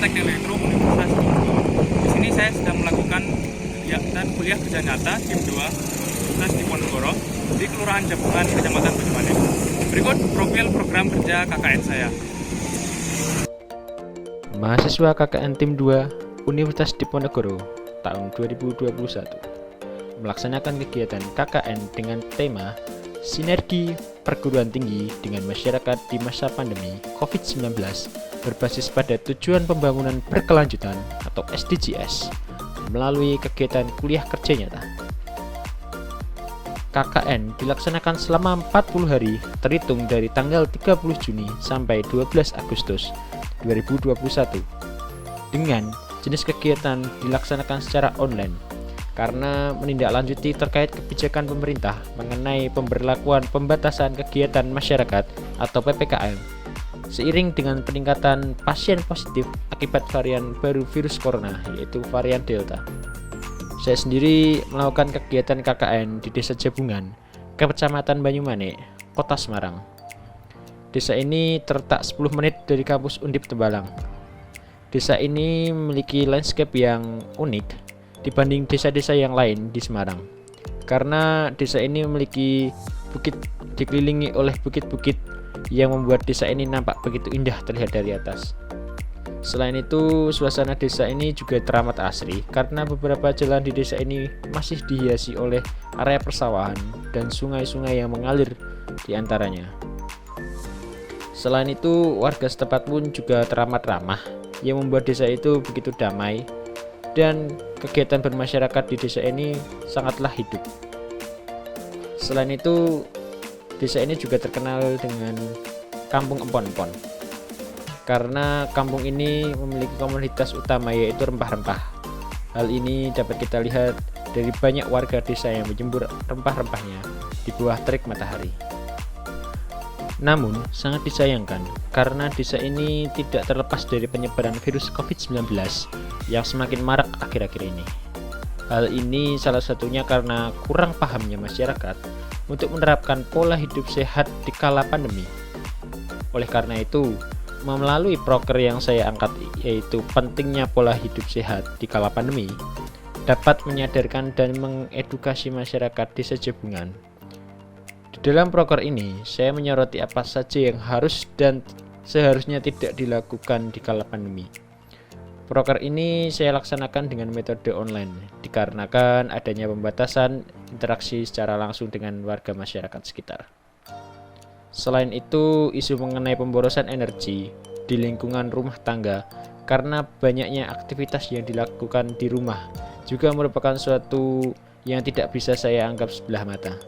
Teknik Elektro Universitas Diponegoro. Di sini saya sedang melakukan kegiatan kuliah kerja nyata tim 2 Universitas Diponegoro di Kelurahan Jabungan, Kecamatan Banyumanik. Berikut profil program kerja KKN saya. Mahasiswa KKN Tim 2 Universitas Diponegoro tahun 2021 melaksanakan kegiatan KKN dengan tema Sinergi Perguruan Tinggi dengan Masyarakat di Masa Pandemi COVID-19 berbasis pada tujuan pembangunan berkelanjutan atau SDGs melalui kegiatan kuliah kerja nyata. KKN dilaksanakan selama 40 hari terhitung dari tanggal 30 Juni sampai 12 Agustus 2021 dengan jenis kegiatan dilaksanakan secara online karena menindaklanjuti terkait kebijakan pemerintah mengenai pemberlakuan pembatasan kegiatan masyarakat atau PPKM seiring dengan peningkatan pasien positif akibat varian baru virus corona yaitu varian Delta. Saya sendiri melakukan kegiatan KKN di Desa Jabungan, Kecamatan Banyumanik, Kota Semarang. Desa ini terletak 10 menit dari kampus Undip Tembalang. Desa ini memiliki landscape yang unik dibanding desa-desa yang lain di Semarang. Karena desa ini memiliki bukit dikelilingi oleh bukit-bukit yang membuat desa ini nampak begitu indah terlihat dari atas. Selain itu, suasana desa ini juga teramat asri karena beberapa jalan di desa ini masih dihiasi oleh area persawahan dan sungai-sungai yang mengalir di antaranya. Selain itu, warga setempat pun juga teramat ramah yang membuat desa itu begitu damai dan kegiatan bermasyarakat di desa ini sangatlah hidup. Selain itu, desa ini juga terkenal dengan Kampung Empon-Empon karena kampung ini memiliki komoditas utama yaitu rempah-rempah. Hal ini dapat kita lihat dari banyak warga desa yang menjemur rempah-rempahnya di bawah terik matahari. Namun, sangat disayangkan karena desa ini tidak terlepas dari penyebaran virus COVID-19 yang semakin marak akhir-akhir ini. Hal ini salah satunya karena kurang pahamnya masyarakat untuk menerapkan pola hidup sehat di kala pandemi. Oleh karena itu, melalui proker yang saya angkat yaitu pentingnya pola hidup sehat di kala pandemi, dapat menyadarkan dan mengedukasi masyarakat Desa Jabungan. Di dalam proker ini, saya menyoroti apa saja yang harus dan seharusnya tidak dilakukan di kala pandemi. Proker ini saya laksanakan dengan metode online, dikarenakan adanya pembatasan interaksi secara langsung dengan warga masyarakat sekitar. Selain itu, isu mengenai pemborosan energi di lingkungan rumah tangga karena banyaknya aktivitas yang dilakukan di rumah juga merupakan suatu yang tidak bisa saya anggap sebelah mata.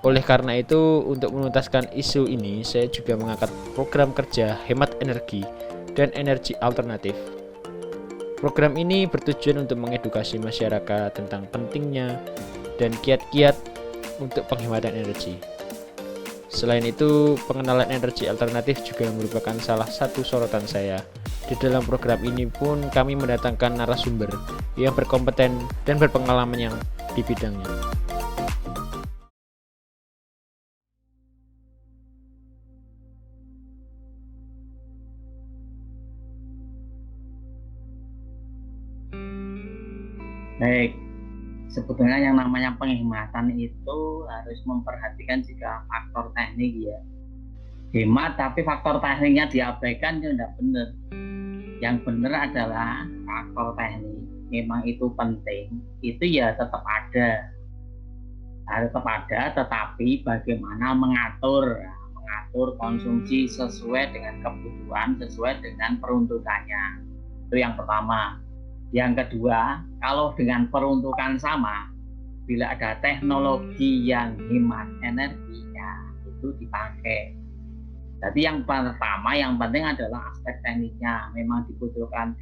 Oleh karena itu, untuk menuntaskan isu ini, saya juga mengangkat program kerja hemat energi dan energi alternatif. Program ini bertujuan untuk mengedukasi masyarakat tentang pentingnya dan kiat-kiat untuk penghematan energi. Selain itu, pengenalan energi alternatif juga merupakan salah satu sorotan saya. Di dalam program ini pun kami mendatangkan narasumber yang berkompeten dan berpengalaman yang di bidangnya. Baik, sebetulnya yang namanya penghematan itu harus memperhatikan juga faktor teknik ya. Hemat tapi faktor tekniknya diabaikan itu tidak benar. Yang benar adalah faktor teknik. Memang itu penting, itu ya tetap ada. Tetap ada, tetapi bagaimana mengatur konsumsi sesuai dengan kebutuhan, sesuai dengan peruntukannya. Itu yang pertama. Yang kedua, kalau dengan peruntukan sama, bila ada teknologi yang hemat energinya, itu dipakai. Jadi yang pertama, yang penting adalah aspek tekniknya, memang digunakan.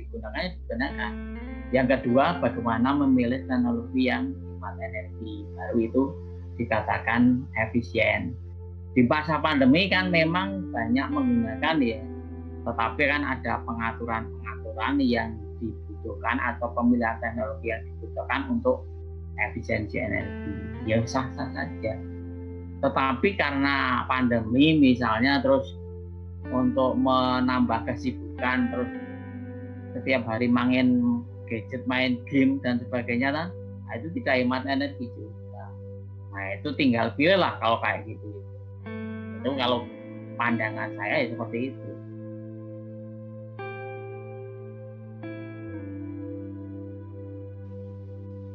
Yang kedua, bagaimana memilih teknologi yang hemat energi, baru itu dikatakan efisien. Di masa pandemi kan memang banyak menggunakan ya, tetapi kan ada pengaturan yang dibutuhkan atau pemilihan teknologi yang dibutuhkan untuk efisiensi energi. Ya sah-sah saja. Tetapi karena pandemi misalnya terus untuk menambah kesibukan terus setiap hari main gadget, main game dan sebagainya kan, nah, itu tidak hemat energi juga. Nah itu tinggal pilih lah kalau kayak gitu. Itu kalau pandangan saya ya seperti itu.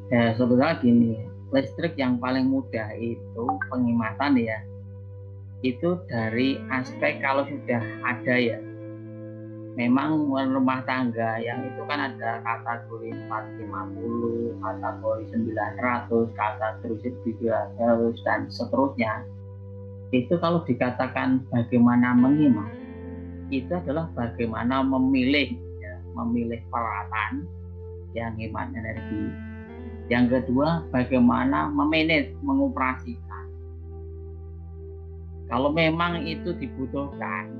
Ya sebetulnya gini, listrik yang paling mudah itu penghematan ya, itu dari aspek kalau sudah ada ya, memang rumah tangga yang itu kan ada kategori 450, kategori 900, kategori 300 dan seterusnya. Itu kalau dikatakan bagaimana menghemat, itu adalah bagaimana memilih ya, memilih peralatan yang hemat energi. Yang kedua, bagaimana memanage, mengoperasikan. Kalau memang itu dibutuhkan,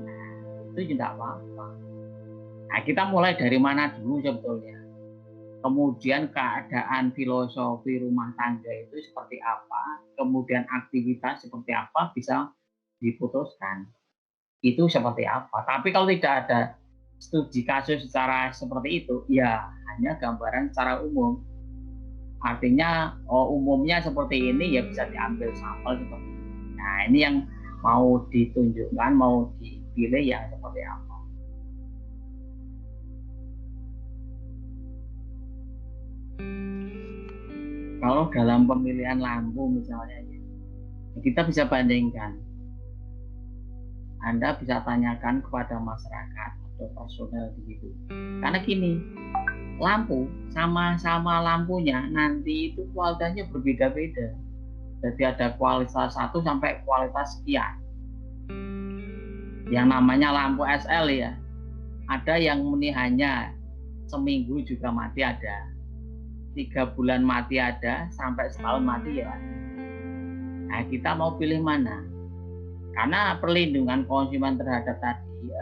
itu tidak apa-apa. Nah, kita mulai dari mana dulu sebetulnya. Kemudian keadaan filosofi rumah tangga itu seperti apa, kemudian aktivitas seperti apa bisa diputuskan. Itu seperti apa. Tapi kalau tidak ada studi kasus secara seperti itu, ya hanya gambaran secara umum. Artinya umumnya seperti ini ya bisa diambil sampel seperti ini. Nah ini yang mau ditunjukkan, mau dipilih yang seperti apa. Kalau dalam pemilihan lampu misalnya, kita bisa bandingkan. Anda bisa tanyakan kepada masyarakat atau personel begitu. Karena gini, lampu sama-sama lampunya nanti itu kualitasnya berbeda-beda. Jadi ada kualitas 1 sampai kualitas sekian. Yang namanya lampu SL ya, ada yang hanya seminggu juga mati ada, 3 bulan mati ada, sampai setahun mati ya. Nah kita mau pilih mana? Karena perlindungan konsumen terhadap tadi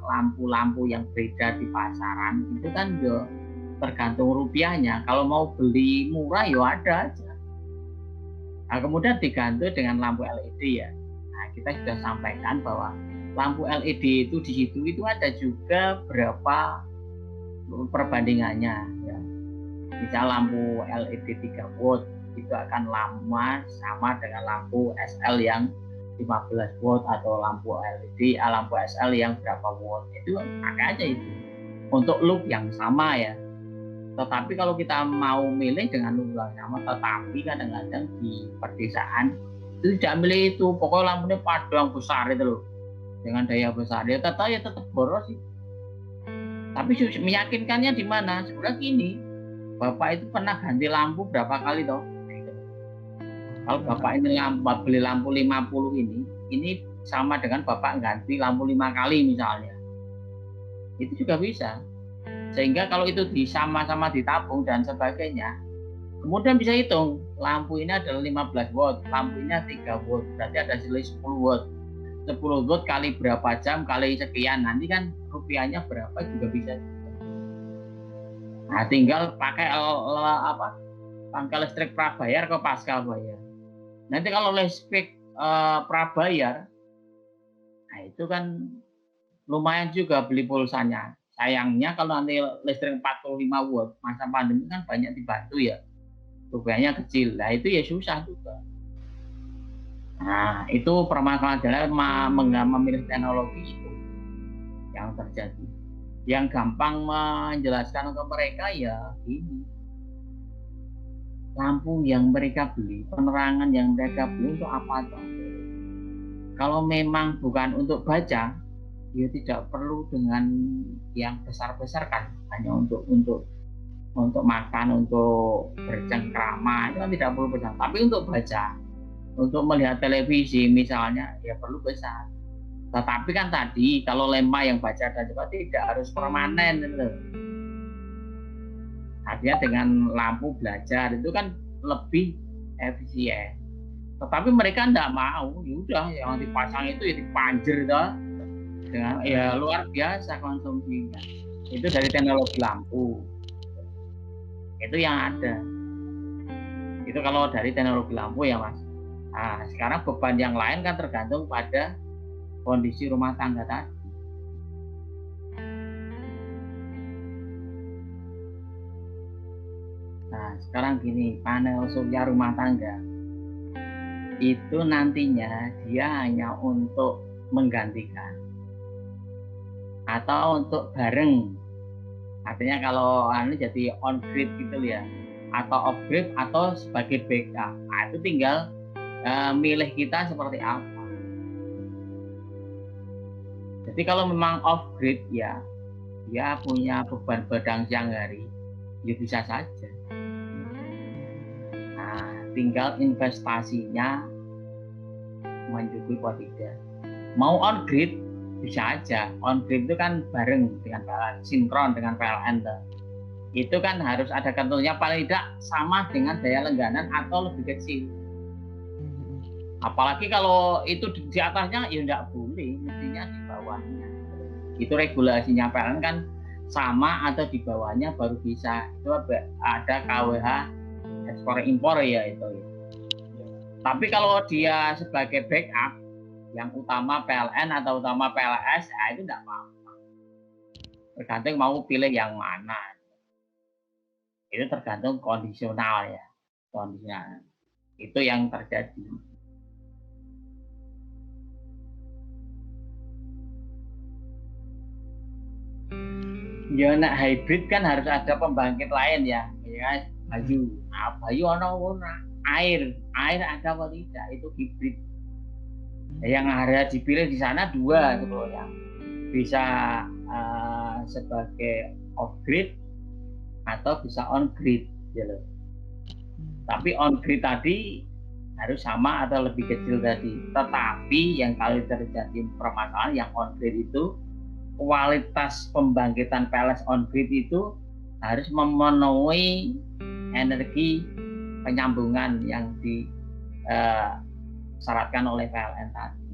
lampu-lampu yang beredar di pasaran itu kan yo tergantung rupiahnya. Kalau mau beli murah ya ada aja. Nah, kemudian diganti dengan lampu LED ya. Nah, kita sudah sampaikan bahwa lampu LED itu di situ itu ada juga berapa perbandingannya ya. Misal lampu LED 3 watt itu akan lama sama dengan lampu SL yang 15 watt atau lampu LED, lampu SL yang berapa watt. Itu pakai aja itu. Untuk loop yang sama ya. Tetapi kalau kita mau milih dengan loop yang sama, tetapi kadang-kadang di pedesaan itu tidak milih itu. Pokoknya lampunya padang besar itu loh. Dengan daya besar. Ya tetap boros sih. Tapi meyakinkannya di mana? Sebenarnya gini. Bapak itu pernah ganti lampu berapa kali toh? Kalau Bapak ini beli lampu 50 ini sama dengan Bapak ganti lampu 5 kali misalnya. Itu juga bisa. Sehingga kalau itu sama-sama ditabung dan sebagainya, kemudian bisa hitung, lampu ini adalah 15 watt, lampu ini 3 watt, berarti ada selisih 10 watt. 10 watt kali berapa jam, kali sekian, nanti kan rupiahnya berapa juga bisa. Nah, tinggal pakai pangkal listrik prabayar ke pasca bayar. Nanti kalau listrik prabayar, nah itu kan lumayan juga beli pulsanya. Sayangnya kalau nanti listrik 45 watt, masa pandemi kan banyak dibantu ya, rupiahnya kecil. Nah itu ya susah juga. Nah itu permasalahan memilih teknologi itu yang terjadi. Yang gampang menjelaskan ke mereka ya ini. Lampu yang mereka beli, penerangan yang mereka beli untuk apa toh? Kalau memang bukan untuk baca, ya tidak perlu dengan yang besar-besar kan, hanya untuk makan, untuk bercengkrama itu kan tidak perlu besar. Tapi untuk baca, untuk melihat televisi misalnya, ya perlu besar. Tetapi kan tadi kalau lema yang baca dan juga tidak harus permanen gitu. Artinya dengan lampu belajar itu kan lebih efisien. Tetapi mereka tidak mau, yaudah yang dipasang itu ya dipanjer toh. Dengan ya luar biasa konsumsinya. Itu dari teknologi lampu. Itu yang ada. Itu kalau dari teknologi lampu ya Mas. Nah, sekarang beban yang lain kan tergantung pada kondisi rumah tangga tadi. sekarang gini, panel surya rumah tangga itu nantinya dia hanya untuk menggantikan atau untuk bareng. Artinya kalau ini jadi on grid gitu ya, atau off grid atau sebagai backup. Nah, itu tinggal milih kita seperti apa. Jadi kalau memang off grid ya, dia punya beban badang siang hari, ya bisa saja. Nah, tinggal investasinya mencukupi apa tidak. Mau on grid bisa aja. On grid itu kan bareng dengan PLN, sinkron dengan PLN. Itu kan harus ada ketentuannya paling tidak sama dengan daya lengganan atau lebih kecil. Apalagi kalau itu di atasnya ya tidak boleh, mestinya di bawahnya. Itu regulasinya PLN kan sama atau di bawahnya baru bisa. Itu ada KWH ekspor impor ya itu. Tapi kalau dia sebagai backup, yang utama PLN atau utama PLS, ya itu tidak apa-apa. Tergantung mau pilih yang mana. Itu tergantung kondisional ya. Kondisional. Itu yang terjadi. Ya nak hybrid kan harus ada pembangkit lain ya. Ya Bayu. Nah, Bayu ana air ada apa tidak, itu hybrid. Yang ada dipilih di sana dua gitu loh ya, bisa sebagai off grid atau bisa on grid gitu. Tapi on grid tadi harus sama atau lebih kecil tadi. Tetapi yang kali terjadi permasalahan yang on grid itu kualitas pembangkitan PLS on grid itu harus memenuhi energi penyambungan yang disyaratkan oleh PLN tadi.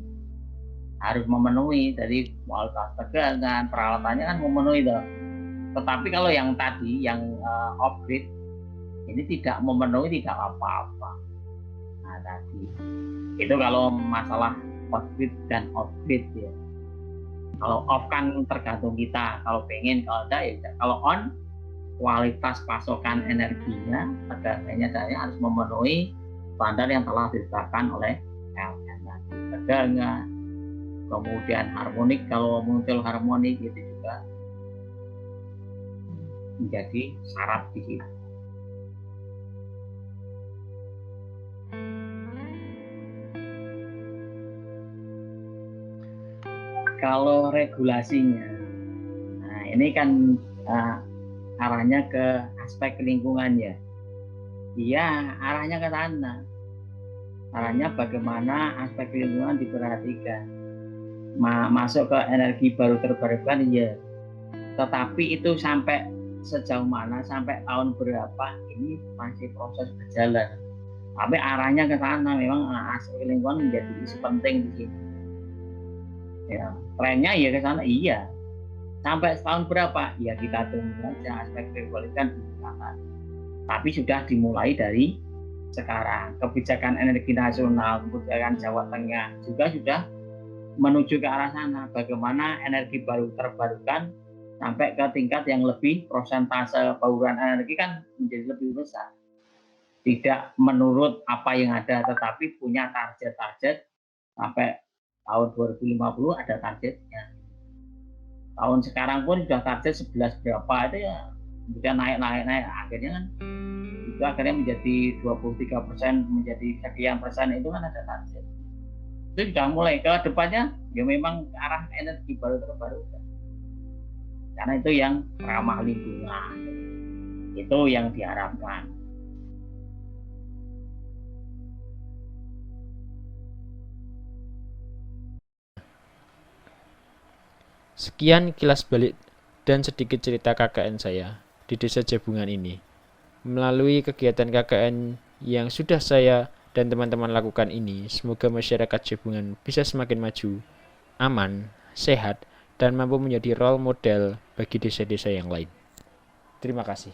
Harus memenuhi, jadi kualitas tegangan, peralatannya kan memenuhi itu. Tetapi kalau yang tadi, yang off grid, ini tidak memenuhi, tidak apa-apa. Nah tadi, itu kalau masalah on grid dan off grid ya. Kalau off kan tergantung kita, kalau pengen, kalau enggak ya. Kalau on, kualitas pasokan energinya, tegangannya saya harus memenuhi standar yang telah ditetapkan oleh PLN tadi. Tegangan, kemudian harmonik, kalau muncul harmonik itu juga menjadi syarat di situ. Kalau regulasinya, nah ini kan arahnya ke aspek lingkungan ya. Iya, arahnya ke sana. Arahnya bagaimana aspek lingkungan diperhatikan. Masuk ke energi baru terbarukan ya. Tetapi itu sampai sejauh mana, sampai tahun berapa, ini masih proses berjalan. Tapi arahnya ke sana, memang aspek lingkungan menjadi isu penting di sini. Ya, trennya ya ke sana, iya. Sampai tahun berapa? Ya kita tunggu saja, aspek lingkungan kan digunakan. Tapi sudah dimulai dari sekarang. Kebijakan energi nasional, kebijakan Jawa Tengah juga sudah menuju ke arah sana. Bagaimana energi baru terbarukan sampai ke tingkat yang lebih, persentase bauran energi kan menjadi lebih besar. Tidak menurut apa yang ada, tetapi punya target-target sampai tahun 2050 ada targetnya. Tahun sekarang pun sudah target 11 berapa itu ya, kemudian naik. Akhirnya kan itu akhirnya menjadi 23%, menjadi sekian persen, itu kan ada target. Itu sudah mulai ke depannya ya memang ke arah energi baru terbarukan. Karena itu yang ramah lingkungan. Itu yang diharapkan. Sekian kilas balik dan sedikit cerita KKN saya di Desa Jabungan ini. Melalui kegiatan KKN yang sudah saya dan teman-teman lakukan ini, semoga masyarakat Jabungan bisa semakin maju, aman, sehat, dan mampu menjadi role model bagi desa-desa yang lain. Terima kasih.